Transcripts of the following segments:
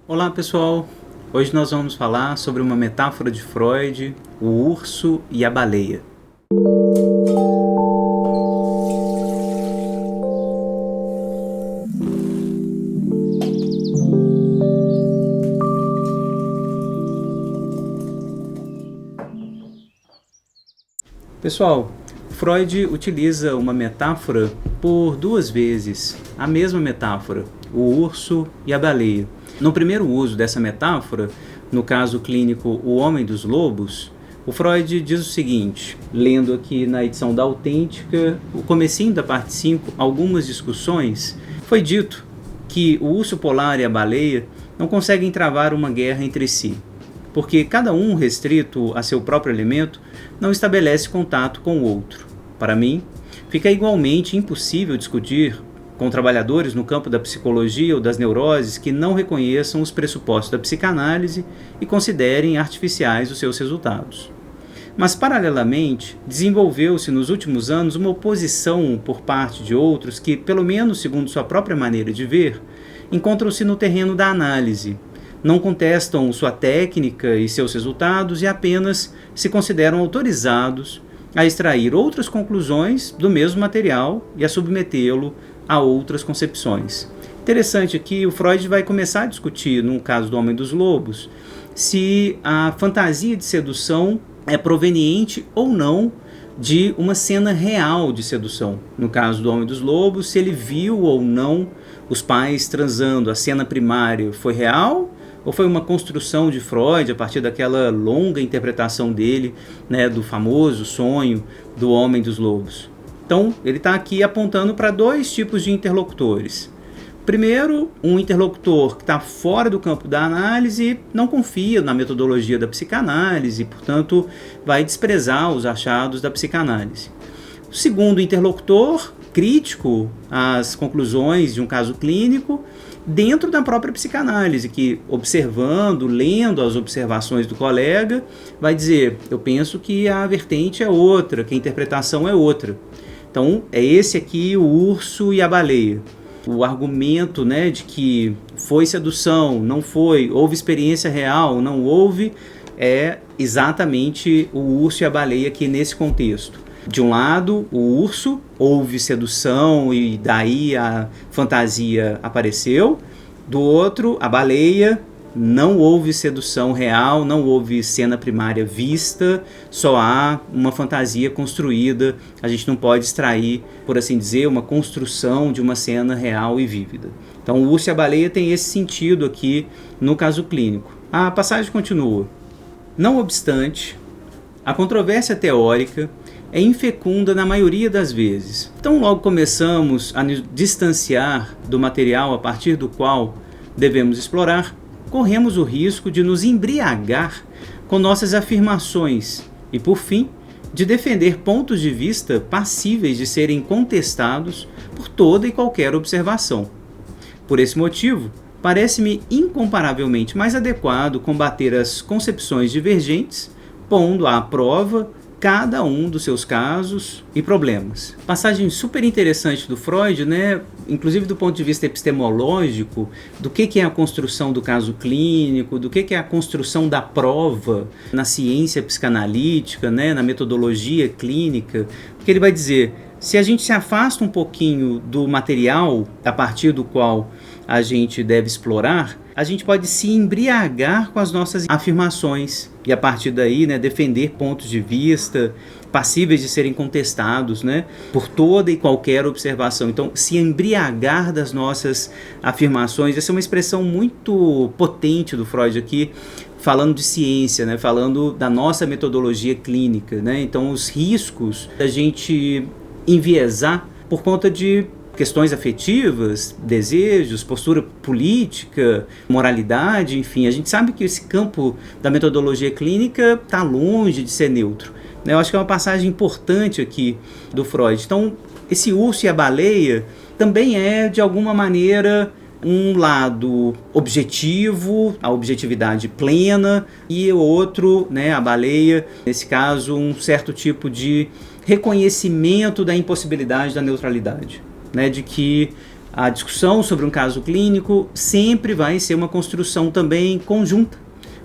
Olá pessoal, hoje nós vamos falar sobre uma metáfora de Freud, o urso e a baleia. Pessoal, Freud utiliza uma metáfora por duas vezes, a mesma metáfora, o urso e a baleia. No primeiro uso dessa metáfora, no caso clínico O Homem dos Lobos, o Freud diz o seguinte, lendo aqui na edição da Autêntica, o comecinho da parte 5, algumas discussões, foi dito que o urso polar e a baleia não conseguem travar uma guerra entre si, porque cada um restrito a seu próprio elemento não estabelece contato com o outro. Para mim, fica igualmente impossível discutir com trabalhadores no campo da psicologia ou das neuroses que não reconheçam os pressupostos da psicanálise e considerem artificiais os seus resultados. Mas, paralelamente, desenvolveu-se nos últimos anos uma oposição por parte de outros que, pelo menos segundo sua própria maneira de ver, encontram-se no terreno da análise, não contestam sua técnica e seus resultados e apenas se consideram autorizados a extrair outras conclusões do mesmo material e a submetê-lo a outras concepções. Interessante aqui, o Freud vai começar a discutir, no caso do Homem dos Lobos, se a fantasia de sedução é proveniente ou não de uma cena real de sedução. No caso do Homem dos Lobos, se ele viu ou não os pais transando, a cena primária foi real ou foi uma construção de Freud a partir daquela longa interpretação dele, né, do famoso sonho do Homem dos Lobos. Então, ele está aqui apontando para dois tipos de interlocutores. Primeiro, um interlocutor que está fora do campo da análise, não confia na metodologia da psicanálise, portanto, vai desprezar os achados da psicanálise. O segundo interlocutor, crítico às conclusões de um caso clínico, dentro da própria psicanálise, que observando, lendo as observações do colega, vai dizer, eu penso que a vertente é outra, que a interpretação é outra. Então, é esse aqui o urso e a baleia. O argumento, né, de que foi sedução, não foi, houve experiência real, não houve, é exatamente o urso e a baleia aqui nesse contexto. De um lado, o urso, houve sedução e daí a fantasia apareceu. Do outro, a baleia, não houve sedução real, não houve cena primária vista, só há uma fantasia construída. A gente não pode extrair, por assim dizer, uma construção de uma cena real e vívida. Então o urso e a baleia tem esse sentido aqui no caso clínico. A passagem continua. Não obstante, a controvérsia teórica é infecunda na maioria das vezes. Então logo começamos a nos distanciar do material a partir do qual devemos explorar, corremos o risco de nos embriagar com nossas afirmações e, por fim, de defender pontos de vista passíveis de serem contestados por toda e qualquer observação. Por esse motivo, parece-me incomparavelmente mais adequado combater as concepções divergentes, pondo à prova cada um dos seus casos e problemas. Passagem super interessante do Freud, né? Inclusive do ponto de vista epistemológico, do que é a construção do caso clínico, do que é a construção da prova na ciência psicanalítica, né? Na metodologia clínica, porque ele vai dizer, se a gente se afasta um pouquinho do material a partir do qual a gente deve explorar, a gente pode se embriagar com as nossas afirmações e a partir daí, né, defender pontos de vista passíveis de serem contestados, né, por toda e qualquer observação. Então, se embriagar das nossas afirmações, essa é uma expressão muito potente do Freud aqui, falando de ciência, né, falando da nossa metodologia clínica, né. Então, os riscos da gente enviesar por conta de questões afetivas, desejos, postura política, moralidade, enfim. A gente sabe que esse campo da metodologia clínica está longe de ser neutro, né? Eu acho que é uma passagem importante aqui do Freud. Então, esse urso e a baleia também é, de alguma maneira, um lado objetivo, a objetividade plena, e o outro, né, a baleia, nesse caso, um certo tipo de reconhecimento da impossibilidade da neutralidade. Né, de que A discussão sobre um caso clínico sempre vai ser uma construção também conjunta,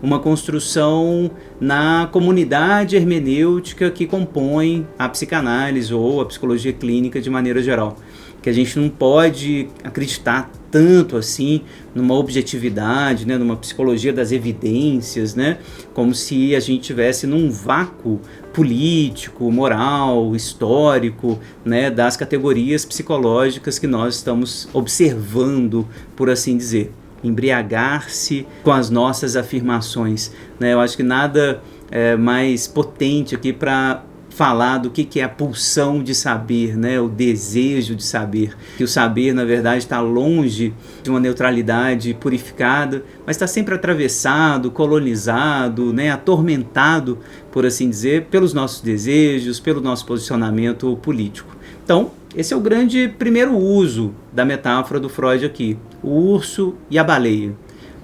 uma construção na comunidade hermenêutica que compõe a psicanálise ou a psicologia clínica de maneira geral. Que a gente não pode acreditar tanto assim numa objetividade, né, numa psicologia das evidências, né, como se a gente estivesse num vácuo político, moral, histórico, né, das categorias psicológicas que nós estamos observando, por assim dizer. Embriagar-se com as nossas afirmações, né? Eu acho que nada é mais potente aqui para falar do que é a pulsão de saber, né? O desejo de saber, que o saber na verdade está longe de uma neutralidade purificada, mas está sempre atravessado, colonizado, né? Atormentado, por assim dizer, pelos nossos desejos, pelo nosso posicionamento político. Então, esse é o grande primeiro uso da metáfora do Freud aqui, o urso e a baleia.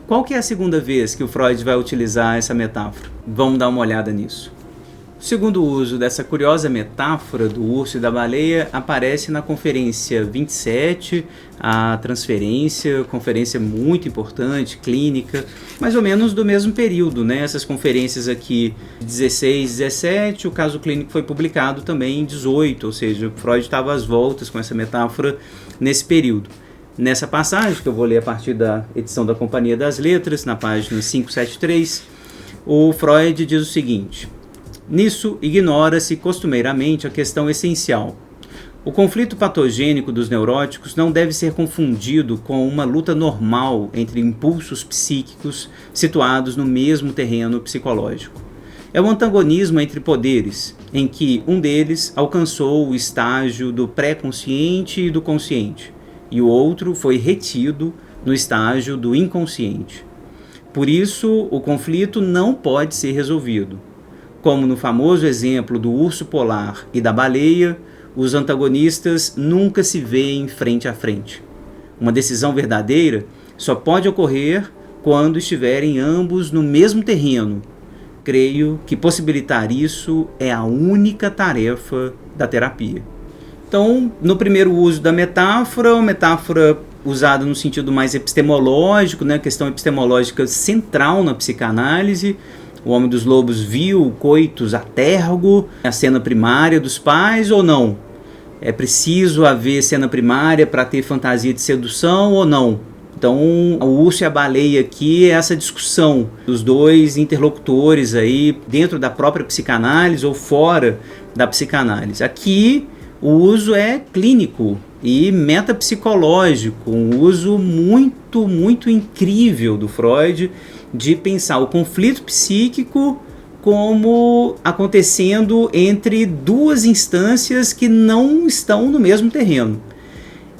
Qual que é a segunda vez que o Freud vai utilizar essa metáfora? Vamos dar uma olhada nisso. O segundo uso dessa curiosa metáfora do urso e da baleia aparece na Conferência 27, a Transferência, conferência muito importante, clínica, mais ou menos do mesmo período, né? Essas conferências aqui, 16, 17, o caso clínico foi publicado também em 18, ou seja, Freud estava às voltas com essa metáfora nesse período. Nessa passagem, que eu vou ler a partir da edição da Companhia das Letras, na página 573, o Freud diz o seguinte: nisso, ignora-se costumeiramente a questão essencial. O conflito patogênico dos neuróticos não deve ser confundido com uma luta normal entre impulsos psíquicos situados no mesmo terreno psicológico. É um antagonismo entre poderes, em que um deles alcançou o estágio do pré-consciente e do consciente, e o outro foi retido no estágio do inconsciente. Por isso, o conflito não pode ser resolvido. Como no famoso exemplo do urso polar e da baleia, os antagonistas nunca se veem frente a frente. Uma decisão verdadeira só pode ocorrer quando estiverem ambos no mesmo terreno. Creio que possibilitar isso é a única tarefa da terapia. Então, no primeiro uso da metáfora, uma metáfora usada no sentido mais epistemológico, né, questão epistemológica central na psicanálise. O Homem dos Lobos viu o coitus a tergo, a cena primária dos pais ou não? É preciso haver cena primária para ter fantasia de sedução ou não? Então, o urso e a baleia aqui é essa discussão dos dois interlocutores aí dentro da própria psicanálise ou fora da psicanálise. Aqui, o uso é clínico e metapsicológico, um uso muito, muito incrível do Freud de pensar o conflito psíquico como acontecendo entre duas instâncias que não estão no mesmo terreno.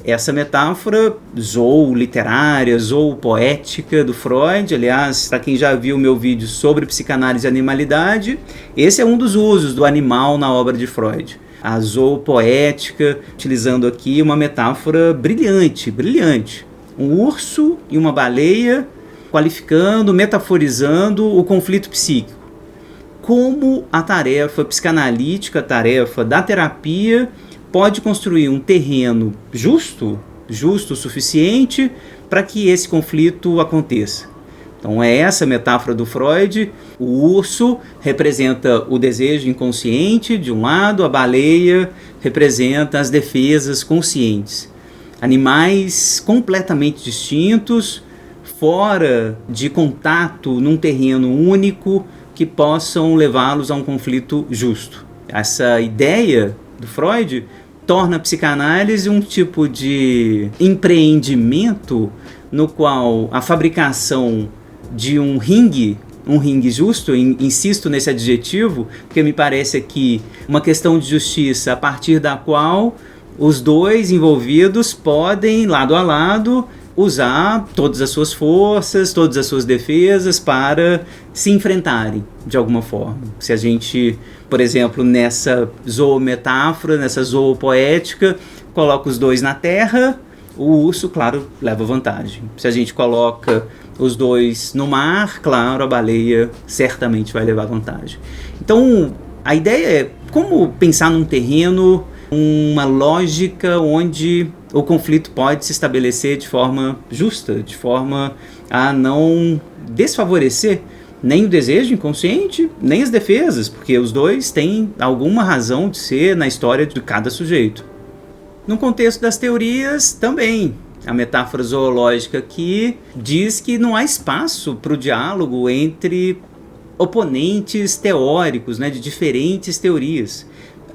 Essa metáfora zooliterária, zoopoética do Freud, aliás, para quem já viu o meu vídeo sobre psicanálise e animalidade, esse é um dos usos do animal na obra de Freud. A zoopoética, utilizando aqui uma metáfora brilhante, brilhante. Um urso e uma baleia qualificando, metaforizando o conflito psíquico. Como a tarefa psicanalítica, a tarefa da terapia, pode construir um terreno justo o suficiente para que esse conflito aconteça. Então é essa a metáfora do Freud. O urso representa o desejo inconsciente de um lado, a baleia representa as defesas conscientes. Animais completamente distintos, fora de contato num terreno único que possam levá-los a um conflito justo. Essa ideia do Freud torna a psicanálise um tipo de empreendimento no qual a fabricação de um ringue justo, insisto nesse adjetivo, porque me parece aqui uma questão de justiça a partir da qual os dois envolvidos podem, lado a lado, usar todas as suas forças, todas as suas defesas para se enfrentarem de alguma forma. Se a gente, por exemplo, nessa zoometáfora, nessa zoopoética, coloca os dois na terra, o urso, claro, leva vantagem. Se a gente coloca os dois no mar, claro, a baleia certamente vai levar vantagem. Então, a ideia é como pensar num terreno, uma lógica onde o conflito pode se estabelecer de forma justa, de forma a não desfavorecer nem o desejo inconsciente, nem as defesas, porque os dois têm alguma razão de ser na história de cada sujeito. No contexto das teorias, também, a metáfora zoológica aqui diz que não há espaço para o diálogo entre oponentes teóricos, né, de diferentes teorias.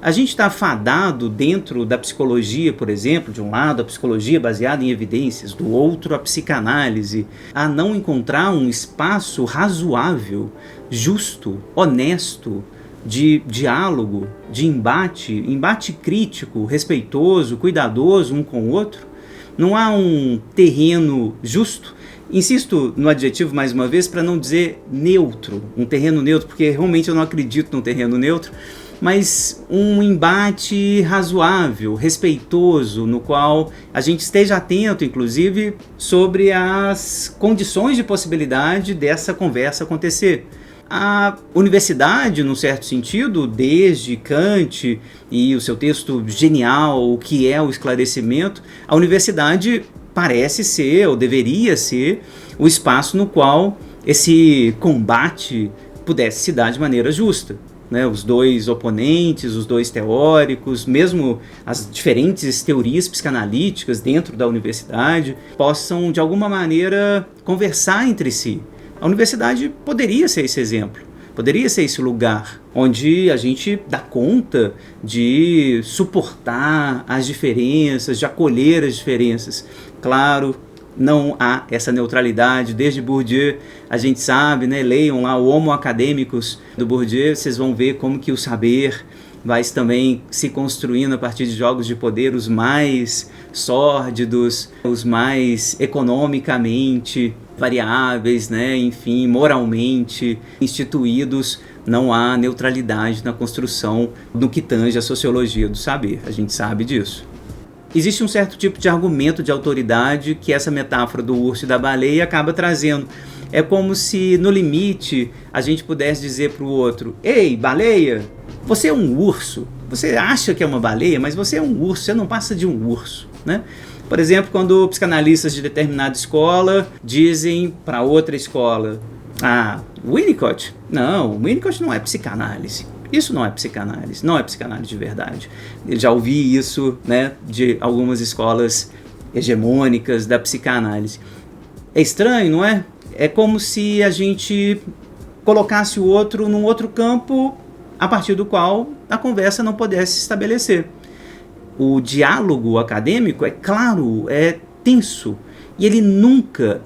A gente está fadado dentro da psicologia, por exemplo, de um lado a psicologia baseada em evidências, do outro a psicanálise, a não encontrar um espaço razoável, justo, honesto, de diálogo, de embate crítico, respeitoso, cuidadoso um com o outro. Não há um terreno justo. Insisto no adjetivo mais uma vez para não dizer neutro, um terreno neutro, porque realmente eu não acredito num terreno neutro, mas um embate razoável, respeitoso, no qual a gente esteja atento, inclusive, sobre as condições de possibilidade dessa conversa acontecer. A universidade, num certo sentido, desde Kant e o seu texto genial, O que é o esclarecimento, a universidade parece ser, ou deveria ser, o espaço no qual esse combate pudesse se dar de maneira justa. Né, os dois oponentes, os dois teóricos, mesmo as diferentes teorias psicanalíticas dentro da universidade, possam de alguma maneira conversar entre si. A universidade poderia ser esse exemplo, poderia ser esse lugar onde a gente dá conta de suportar as diferenças, de acolher as diferenças. Claro, não há essa neutralidade. Desde Bourdieu, a gente sabe, né? Leiam lá o Homo Academicus do Bourdieu, vocês vão ver como que o saber vai também se construindo a partir de jogos de poder, os mais sórdidos, os mais economicamente variáveis, né? Enfim, moralmente instituídos. Não há neutralidade na construção no que tange a sociologia do saber, a gente sabe disso. Existe um certo tipo de argumento de autoridade que essa metáfora do urso e da baleia acaba trazendo. É como se, no limite, a gente pudesse dizer para o outro: ei, baleia, você é um urso. Você acha que é uma baleia, mas você é um urso, você não passa de um urso, né? Por exemplo, quando psicanalistas de determinada escola dizem para outra escola: ah, Winnicott? Não, Winnicott não é psicanálise. Isso não é psicanálise, não é psicanálise de verdade. Eu já ouvi isso, né, de algumas escolas hegemônicas da psicanálise. É estranho, não é? É como se a gente colocasse o outro num outro campo a partir do qual a conversa não pudesse se estabelecer. O diálogo acadêmico, é claro, é tenso, e ele nunca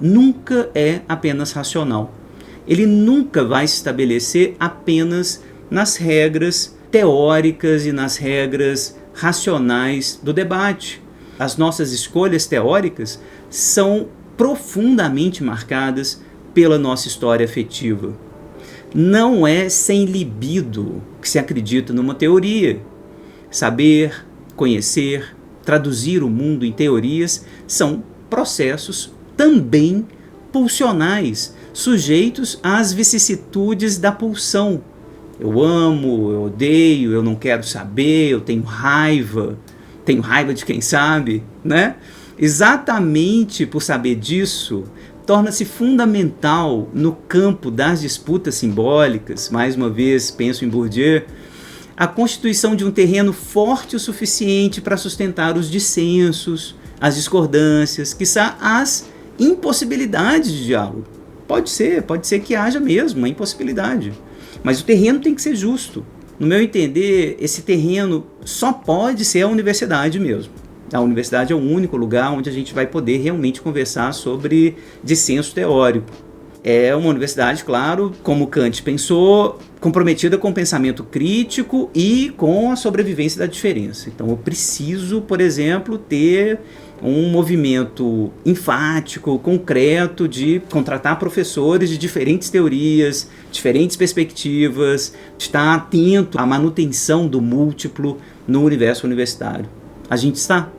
é apenas racional. Ele nunca vai se estabelecer apenas nas regras teóricas e nas regras racionais do debate. As nossas escolhas teóricas são profundamente marcadas pela nossa história afetiva. Não é sem libido que se acredita numa teoria. Saber, conhecer, traduzir o mundo em teorias são processos também pulsionais, sujeitos às vicissitudes da pulsão. Eu amo, eu odeio, eu não quero saber, eu tenho raiva de quem sabe, né? Exatamente por saber disso, torna-se fundamental no campo das disputas simbólicas, mais uma vez penso em Bourdieu, a constituição de um terreno forte o suficiente para sustentar os dissensos, as discordâncias, quiçá as impossibilidades de diálogo. Pode ser que haja mesmo uma impossibilidade. Mas o terreno tem que ser justo. No meu entender, esse terreno só pode ser a universidade mesmo. A universidade é o único lugar onde a gente vai poder realmente conversar sobre dissenso teórico. É uma universidade, claro, como Kant pensou, comprometida com o pensamento crítico e com a sobrevivência da diferença. Então eu preciso, por exemplo, ter um movimento enfático, concreto de contratar professores de diferentes teorias, diferentes perspectivas, estar atento à manutenção do múltiplo no universo universitário. A gente está.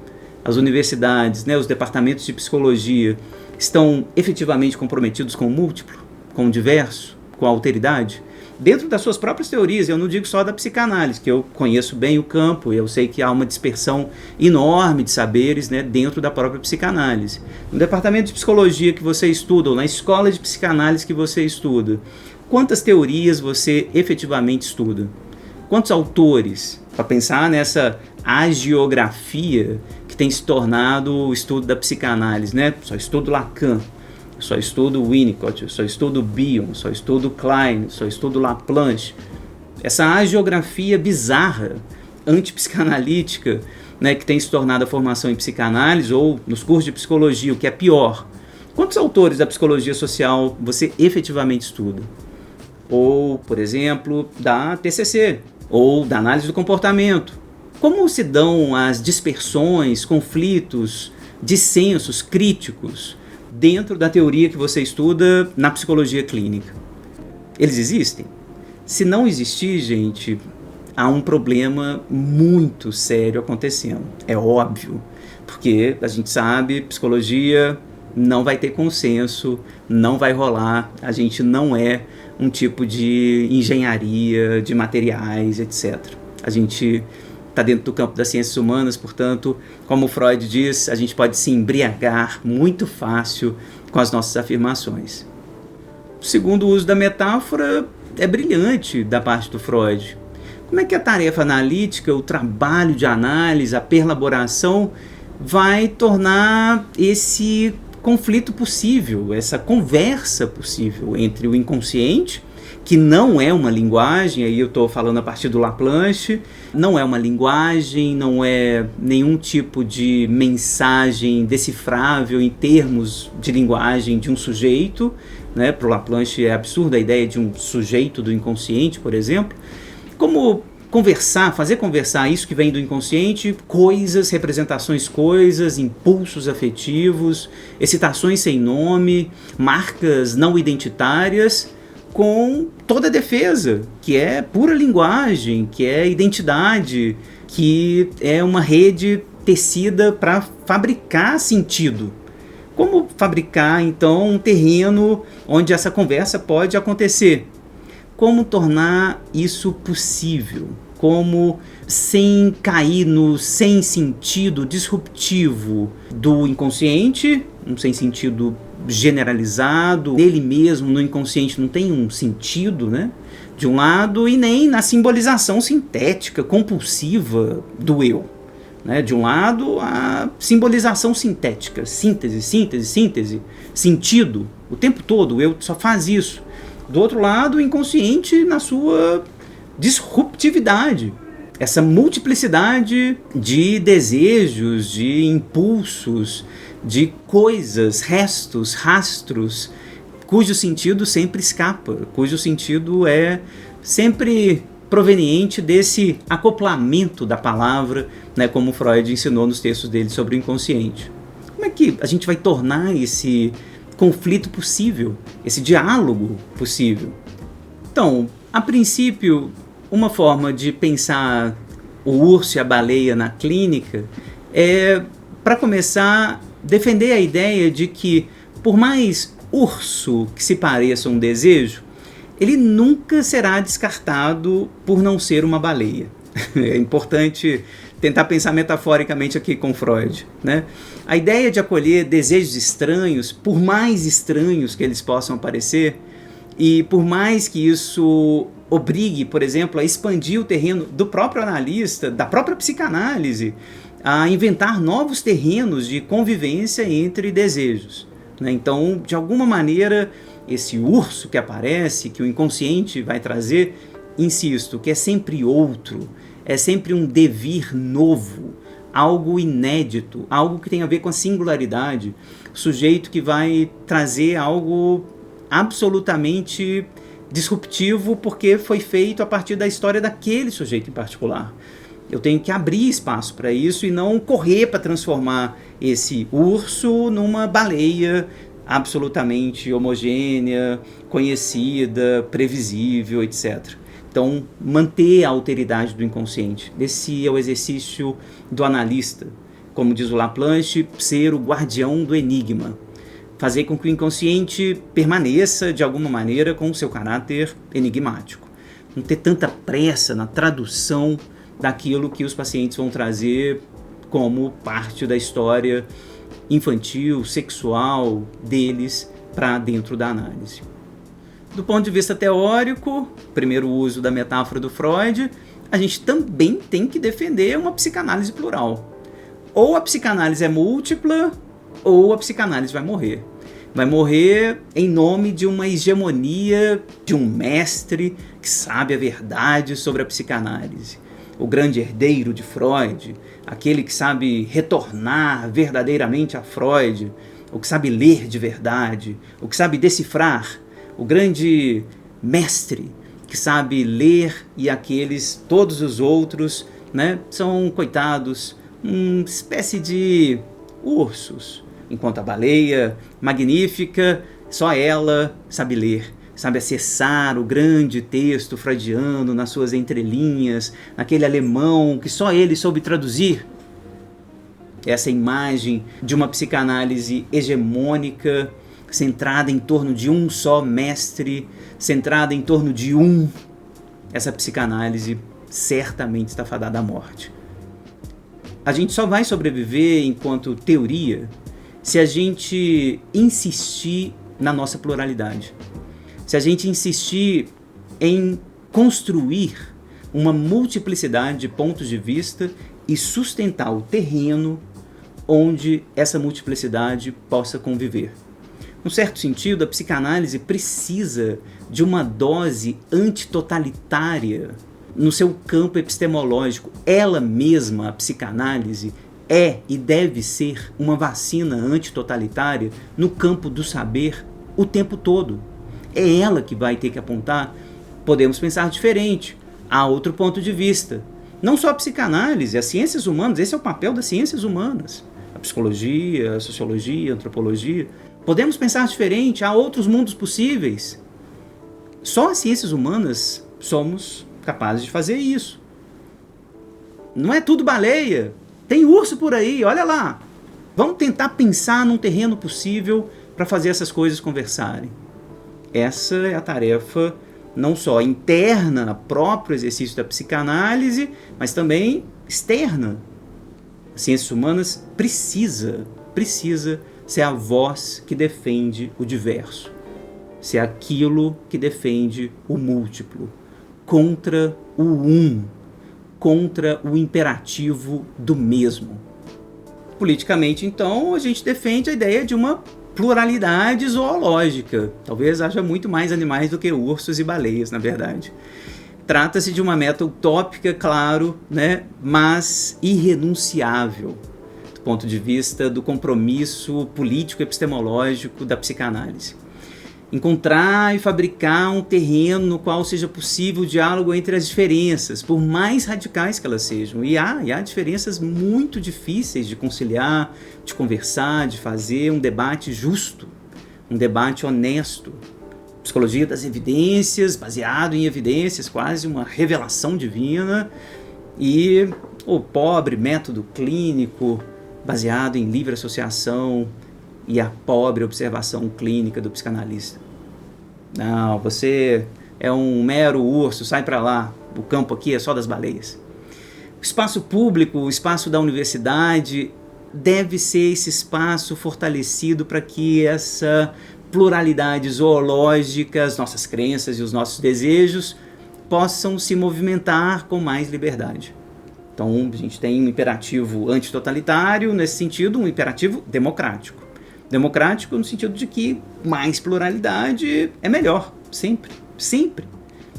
As universidades, né, os departamentos de psicologia estão efetivamente comprometidos com o múltiplo, com o diverso, com a alteridade? dentro das suas próprias teorias. Eu não digo só da psicanálise, que eu conheço bem o campo, eu sei que há uma dispersão enorme de saberes, né, dentro da própria psicanálise. No departamento de psicologia que você estuda, ou na escola de psicanálise que você estuda, quantas teorias você efetivamente estuda? Quantos autores? Para pensar nessa hagiografia que tem se tornado o estudo da psicanálise, né? Só estudo Lacan, só estudo Winnicott, só estudo Bion, só estudo Klein, só estudo Laplanche. Essa hagiografia bizarra, antipsicanalítica, né, que tem se tornado a formação em psicanálise ou nos cursos de psicologia, o que é pior. Quantos autores da psicologia social você efetivamente estuda? Ou, por exemplo, da TCC, ou da análise do comportamento. Como se dão as dispersões, conflitos, dissensos críticos dentro da teoria que você estuda na psicologia clínica? Eles existem? Se não existir, gente, há um problema muito sério acontecendo. É óbvio, porque a gente sabe, psicologia não vai ter consenso, não vai rolar, a gente não é um tipo de engenharia, de materiais, etc. A gente está dentro do campo das ciências humanas, portanto, como Freud diz, a gente pode se embriagar muito fácil com as nossas afirmações. O segundo uso da metáfora é brilhante da parte do Freud. Como é que a tarefa analítica, o trabalho de análise, a perlaboração vai tornar esse conflito possível, essa conversa possível entre o inconsciente, que não é uma linguagem, aí eu estou falando a partir do Laplanche, não é uma linguagem, não é nenhum tipo de mensagem decifrável em termos de linguagem de um sujeito, né? Para o Laplanche é absurda a ideia de um sujeito do inconsciente, por exemplo. Como conversar, fazer conversar isso que vem do inconsciente, coisas, representações, coisas, impulsos afetivos, excitações sem nome, marcas não identitárias, com toda a defesa, que é pura linguagem, que é identidade, que é uma rede tecida para fabricar sentido. Como fabricar, então, um terreno onde essa conversa pode acontecer? Como tornar isso possível? Como, sem cair no sem sentido disruptivo do inconsciente, um sem sentido generalizado, nele mesmo, no inconsciente, não tem um sentido, né? De um lado, e nem na simbolização sintética, compulsiva do eu. Né? De um lado, a simbolização sintética, síntese, síntese, síntese, sentido, o tempo todo, o eu só faz isso. Do outro lado, o inconsciente na sua disruptividade, essa multiplicidade de desejos, de impulsos, de coisas, restos, rastros, cujo sentido sempre escapa, cujo sentido é sempre proveniente desse acoplamento da palavra, né, como Freud ensinou nos textos dele sobre o inconsciente. Como é que a gente vai tornar esse conflito possível, esse diálogo possível? Então, a princípio, uma forma de pensar o urso e a baleia na clínica é, para começar, defender a ideia de que, por mais urso que se pareça um desejo, ele nunca será descartado por não ser uma baleia. É importante tentar pensar metaforicamente aqui com Freud, né? A ideia de acolher desejos estranhos, por mais estranhos que eles possam parecer, e por mais que isso obrigue, por exemplo, a expandir o terreno do próprio analista, da própria psicanálise, a inventar novos terrenos de convivência entre desejos, né? Então, de alguma maneira, esse urso que aparece, que o inconsciente vai trazer, insisto, que é sempre outro, é sempre um devir novo, algo inédito, algo que tem a ver com a singularidade, sujeito que vai trazer algo absolutamente disruptivo porque foi feito a partir da história daquele sujeito em particular. Eu tenho que abrir espaço para isso e não correr para transformar esse urso numa baleia absolutamente homogênea, conhecida, previsível, etc. Então, manter a alteridade do inconsciente. Esse é o exercício do analista. Como diz o Laplanche, ser o guardião do enigma. Fazer com que o inconsciente permaneça, de alguma maneira, com o seu caráter enigmático. não ter tanta pressa na tradução daquilo que os pacientes vão trazer como parte da história infantil, sexual deles para dentro da análise. Do ponto de vista teórico, primeiro uso da metáfora do Freud, a gente também tem que defender uma psicanálise plural. Ou a psicanálise é múltipla, ou a psicanálise vai morrer. Vai morrer em nome de uma hegemonia de um mestre que sabe a verdade sobre a psicanálise. O grande herdeiro de Freud, aquele que sabe retornar verdadeiramente a Freud, o que sabe ler de verdade, o que sabe decifrar, o grande mestre que sabe ler e aqueles, todos os outros, né, são coitados, uma espécie de ursos, enquanto a baleia magnífica, só ela sabe ler, sabe acessar o grande texto freudiano nas suas entrelinhas, naquele alemão que só ele soube traduzir. Essa imagem de uma psicanálise hegemônica, centrada em torno de um só mestre, centrada em torno de essa psicanálise certamente está fadada à morte. A gente só vai sobreviver enquanto teoria se a gente insistir na nossa pluralidade. Se a gente insistir em construir uma multiplicidade de pontos de vista e sustentar o terreno onde essa multiplicidade possa conviver. Num certo sentido, a psicanálise precisa de uma dose antitotalitária no seu campo epistemológico. Ela mesma, a psicanálise, é e deve ser uma vacina antitotalitária no campo do saber o tempo todo. É ela que vai ter que apontar, podemos pensar diferente, há outro ponto de vista. Não só a psicanálise, as ciências humanas, esse é o papel das ciências humanas. A psicologia, a sociologia, a antropologia. Podemos pensar diferente, há outros mundos possíveis. Só as ciências humanas somos capazes de fazer isso. Não é tudo baleia. Tem urso por aí, olha lá. Vamos tentar pensar num terreno possível para fazer essas coisas conversarem. Essa é a tarefa não só interna, próprio exercício da psicanálise, mas também externa. As ciências humanas precisa ser a voz que defende o diverso, ser aquilo que defende o múltiplo, contra o contra o imperativo do mesmo. Politicamente, então, a gente defende a ideia de uma pluralidade zoológica. Talvez haja muito mais animais do que ursos e baleias, na verdade. Trata-se de uma meta utópica, claro, né, mas irrenunciável, do ponto de vista do compromisso político-epistemológico da psicanálise. Encontrar e fabricar um terreno no qual seja possível o diálogo entre as diferenças, por mais radicais que elas sejam. E há diferenças muito difíceis de conciliar, de conversar, de fazer um debate justo, um debate honesto. Psicologia das evidências, baseado em evidências, quase uma revelação divina, e o pobre método clínico, baseado em livre associação, e a pobre observação clínica do psicanalista. Não, você é um mero urso, sai para lá, o campo aqui é só das baleias. O espaço público, o espaço da universidade, deve ser esse espaço fortalecido para que essa pluralidade zoológica, as nossas crenças e os nossos desejos possam se movimentar com mais liberdade. Então, a gente tem um imperativo antitotalitário, nesse sentido, um imperativo democrático. Democrático no sentido de que mais pluralidade é melhor, sempre, sempre.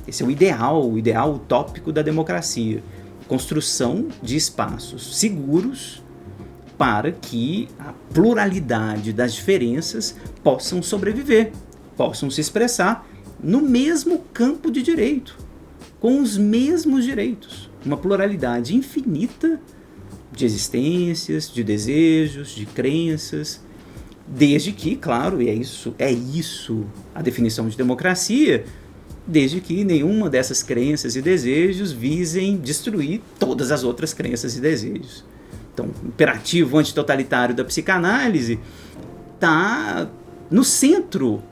Esse é o ideal utópico da democracia. Construção de espaços seguros para que a pluralidade das diferenças possam sobreviver, possam se expressar no mesmo campo de direito, com os mesmos direitos. Uma pluralidade infinita de existências, de desejos, de crenças, desde que, claro, e é isso a definição de democracia, desde que nenhuma dessas crenças e desejos visem destruir todas as outras crenças e desejos. Então, o imperativo antitotalitário da psicanálise está no centro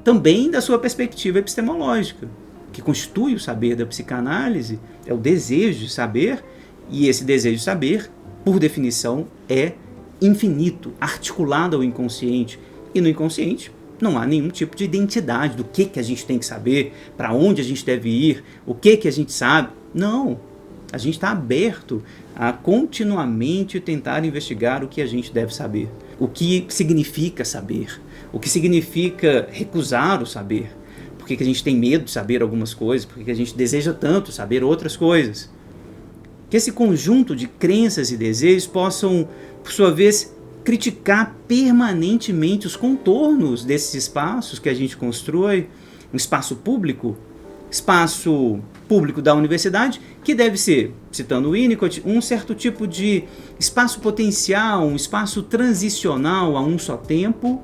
também da sua perspectiva epistemológica. que constitui o saber da psicanálise é o desejo de saber, e esse desejo de saber, por definição, é infinito, articulado ao inconsciente. E no inconsciente não há nenhum tipo de identidade do que a gente tem que saber, para onde a gente deve ir, o que a gente sabe. Não, a gente está aberto a continuamente tentar investigar o que a gente deve saber, o que significa saber, o que significa recusar o saber, por que a gente tem medo de saber algumas coisas, por que a gente deseja tanto saber outras coisas. Que esse conjunto de crenças e desejos possam, por sua vez, criticar permanentemente os contornos desses espaços que a gente constrói, um espaço público da universidade, que deve ser, citando o Winnicott, um certo tipo de espaço potencial, um espaço transicional a um só tempo,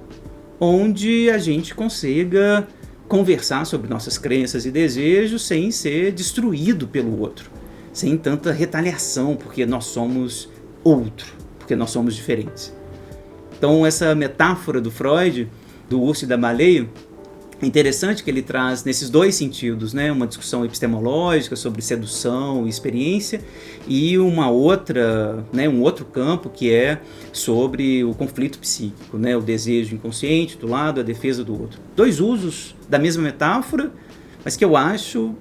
onde a gente consiga conversar sobre nossas crenças e desejos sem ser destruído pelo outro, sem tanta retaliação, porque nós somos outro, porque nós somos diferentes. Então essa metáfora do Freud, do urso e da baleia, é interessante que ele traz nesses dois sentidos, né? Uma discussão epistemológica sobre sedução e experiência, e uma outra, né? Um outro campo que é sobre o conflito psíquico, né? O desejo inconsciente do lado, a defesa do outro. Dois usos da mesma metáfora, mas que eu acho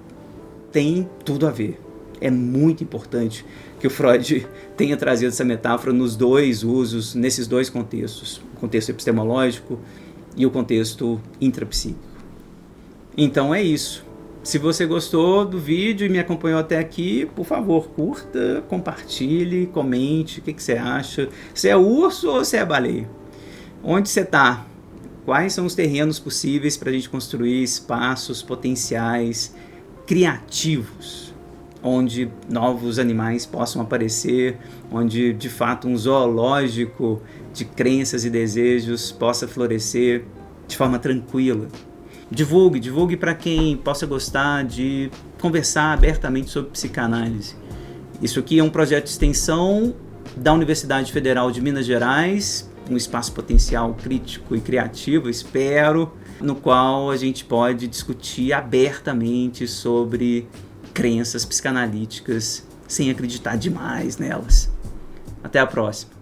tem tudo a ver. É muito importante que o Freud tenha trazido essa metáfora nos dois usos, nesses dois contextos, o contexto epistemológico e o contexto intrapsíquico. Então é isso. Se você gostou do vídeo e me acompanhou até aqui, por favor, curta, compartilhe, comente o que você acha. Você é urso ou você é baleia? Onde você está? Quais são os terrenos possíveis para a gente construir espaços potenciais, criativos, onde novos animais possam aparecer, onde de fato um zoológico de crenças e desejos possa florescer de forma tranquila. Divulgue para quem possa gostar de conversar abertamente sobre psicanálise. Isso aqui é um projeto de extensão da Universidade Federal de Minas Gerais, um espaço potencial crítico e criativo, espero, no qual a gente pode discutir abertamente sobre crenças psicanalíticas sem acreditar demais nelas. Até a próxima.